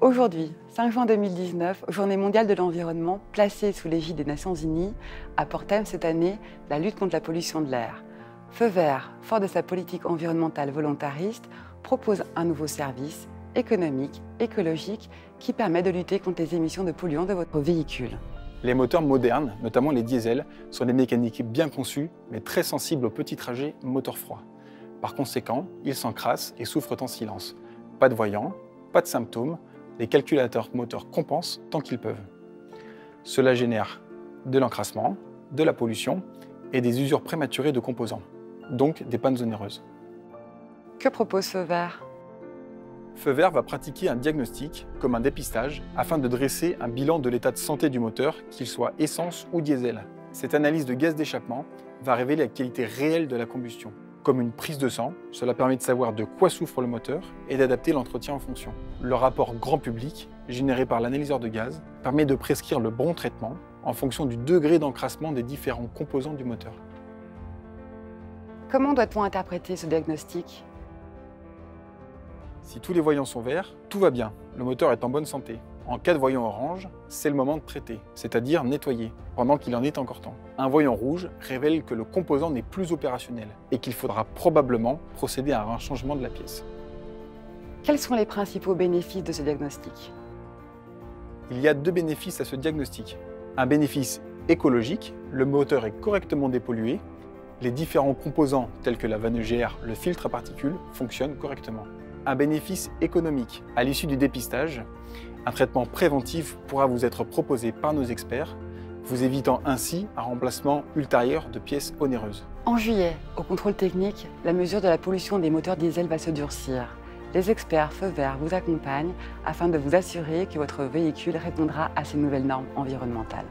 Aujourd'hui, 5 juin 2019, Journée mondiale de l'environnement, placée sous l'égide des Nations Unies, a pour thème cette année la lutte contre la pollution de l'air. Feu Vert, fort de sa politique environnementale volontariste, propose un nouveau service économique, écologique, qui permet de lutter contre les émissions de polluants de votre véhicule. Les moteurs modernes, notamment les diesels, sont des mécaniques bien conçues, mais très sensibles aux petits trajets moteur froid. Par conséquent, ils s'encrassent et souffrent en silence. Pas de voyants, pas de symptômes, les calculateurs moteurs compensent tant qu'ils peuvent. Cela génère de l'encrassement, de la pollution et des usures prématurées de composants, donc des pannes onéreuses. Que propose Feu Vert ? Feu Vert va pratiquer un diagnostic, comme un dépistage, afin de dresser un bilan de l'état de santé du moteur, qu'il soit essence ou diesel. Cette analyse de gaz d'échappement va révéler la qualité réelle de la combustion. Comme une prise de sang, cela permet de savoir de quoi souffre le moteur et d'adapter l'entretien en fonction. Le rapport grand public, généré par l'analyseur de gaz, permet de prescrire le bon traitement en fonction du degré d'encrassement des différents composants du moteur. Comment doit-on interpréter ce diagnostic ? Si tous les voyants sont verts, tout va bien, le moteur est en bonne santé. En cas de voyant orange, c'est le moment de traiter, c'est-à-dire nettoyer, pendant qu'il en est encore temps. Un voyant rouge révèle que le composant n'est plus opérationnel et qu'il faudra probablement procéder à un changement de la pièce. Quels sont les principaux bénéfices de ce diagnostic ? Il y a deux bénéfices à ce diagnostic. Un bénéfice écologique, le moteur est correctement dépollué, les différents composants tels que la vanne EGR, le filtre à particules, fonctionnent correctement. Un bénéfice économique, à l'issue du dépistage, un traitement préventif pourra vous être proposé par nos experts, vous évitant ainsi un remplacement ultérieur de pièces onéreuses. En juillet, au contrôle technique, la mesure de la pollution des moteurs diesel va se durcir. Les experts Feu Vert vous accompagnent afin de vous assurer que votre véhicule répondra à ces nouvelles normes environnementales.